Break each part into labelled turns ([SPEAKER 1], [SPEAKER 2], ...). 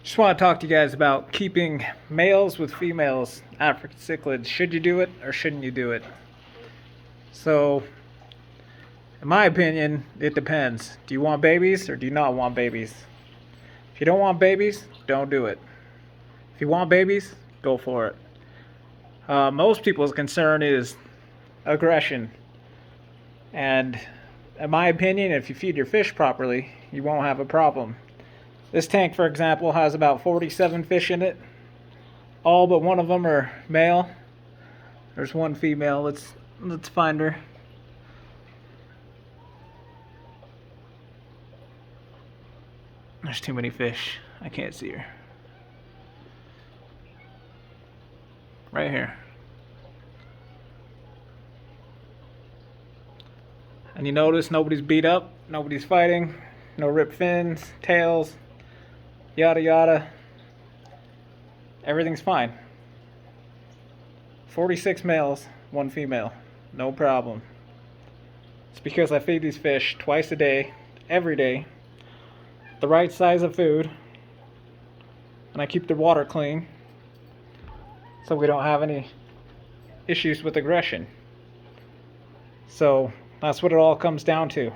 [SPEAKER 1] Just want to talk to you guys about keeping males with females African cichlids. Should you do it or shouldn't you do it? So, in my opinion, it depends. Do you want babies or do you not want babies? If you don't want babies, don't do it. If you want babies, go for it. Most people's concern is aggression. And in my opinion, if you feed your fish properly, you won't have a problem. This tank, for example, has about 47 fish in it. All but one of them are male. There's one female. Let's find her. There's too many fish. I can't see her. Right here. And you notice nobody's beat up, nobody's fighting, no ripped fins, tails, yada yada. Everything's fine. 46 males, one female. No problem. It's because I feed these fish twice a day, every day, the right size of food, and I keep their water clean so we don't have any issues with aggression. So that's what it all comes down to.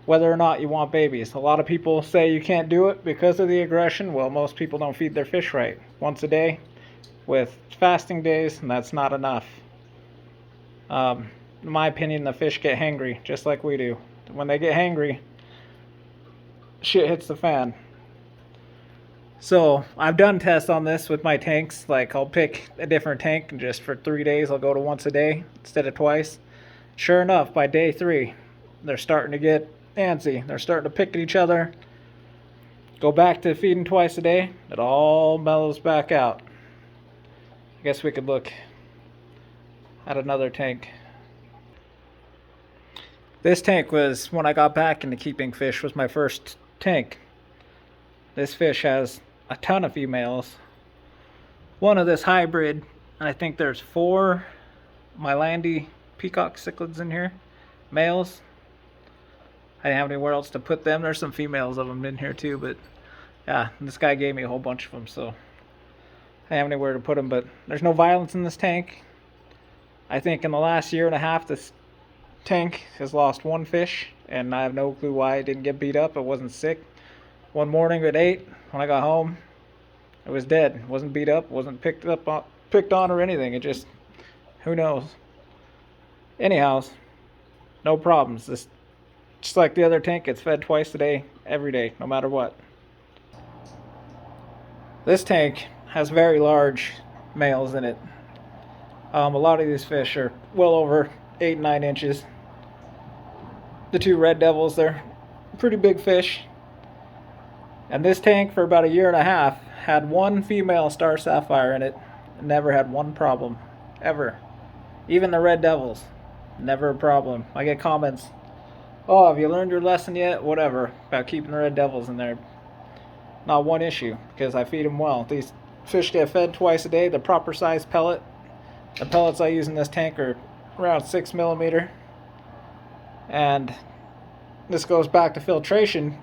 [SPEAKER 1] Whether or not you want babies. A lot of people say you can't do it because of the aggression. Well, most people don't feed their fish right. Once a day with fasting days, and that's not enough. In my opinion, the fish get hangry, just like we do. When they get hangry, shit hits the fan. So I've done tests on this with my tanks. Like, I'll pick a different tank and just for 3 days I'll go to once a day instead of twice. Sure enough, by day 3, they're starting to get antsy. They're starting to pick at each other. Go back to feeding twice a day. It all mellows back out. I guess we could look at another tank. This tank was, when I got back into keeping fish, was my first tank. This fish has a ton of females. One of this hybrid, and I think there's 4 Mylandy peacock cichlids in here, males. I didn't have anywhere else to put them. There's some females of them in here too, but yeah, this guy gave me a whole bunch of them, so I didn't have anywhere to put them. But there's no violence in this tank. I think in the last year and a half, this tank has lost 1 fish, and I have no clue why it didn't get beat up. It wasn't sick. One morning at 8, when I got home, it was dead. It wasn't beat up, wasn't picked on or anything. It just, who knows. Anyhow, no problems. This, just like the other tank, it's fed twice a day, every day, no matter what. This tank has very large males in it. A lot of these fish are well over 8 and 9 inches. The 2 red devils, they're pretty big fish. And this tank, for about a year and a half, had 1 female star sapphire in it. Never had 1 problem, ever. Even the red devils, never a problem. I get comments, "Oh, have you learned your lesson yet?" Whatever, about keeping the red devils in there. Not 1 issue, because I feed them well. These fish get fed twice a day, the proper size pellet. The pellets I use in this tank are around 6 millimeter. And this goes back to filtration.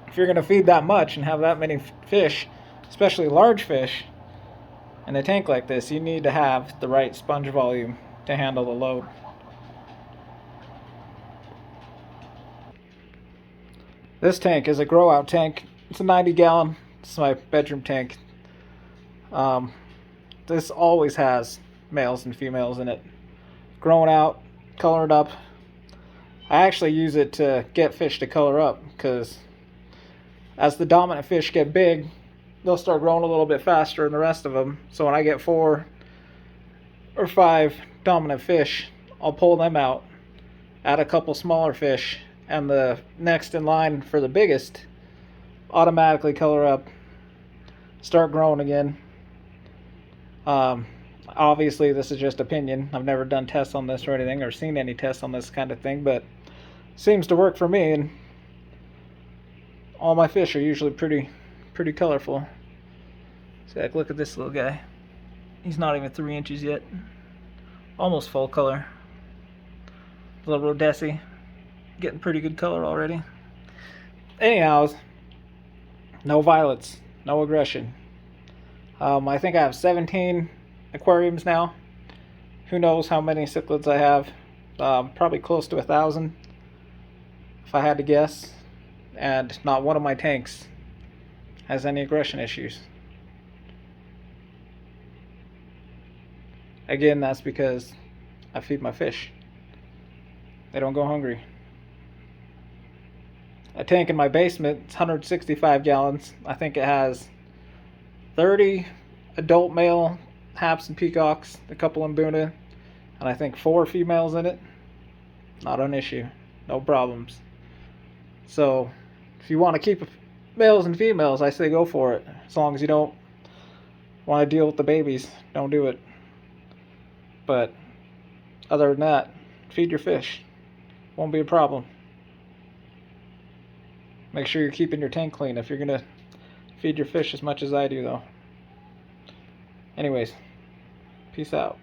[SPEAKER 1] If you're going to feed that much and have that many fish, especially large fish, in a tank like this, you need to have the right sponge volume to handle the load. This tank is a grow out tank. It's a 90 gallon. It's my bedroom tank. This always has males and females in it. Growing out, colored up. I actually use it to get fish to color up, because as the dominant fish get big, they'll start growing a little bit faster than the rest of them. So when I get 4 or 5 dominant fish, I'll pull them out, add a couple smaller fish, and the next in line for the biggest automatically color up, start growing again. Obviously this is just opinion. I've never done tests on this or anything, or seen any tests on this kind of thing, but it seems to work for me, and all my fish are usually pretty colorful. See, like, look at this little guy. He's not even 3 inches yet. Almost full color. Little Rhodesi. Getting pretty good color already. Anyhow, No violence, no aggression. I think I have 17 aquariums now. Who knows how many cichlids I have? Probably close to 1,000, if I had to guess. And not one of my tanks has any aggression issues. Again, that's because I feed my fish. They don't go hungry. A tank in my basement, it's 165 gallons. I think it has 30 adult male haps and peacocks, a couple in Buna, and I think 4 females in it. Not an issue. No problems. So, if you want to keep males and females, I say go for it. As long as you don't want to deal with the babies, don't do it. But other than that, feed your fish. Won't be a problem. Make sure you're keeping your tank clean if you're going to feed your fish as much as I do, though. Anyways, peace out.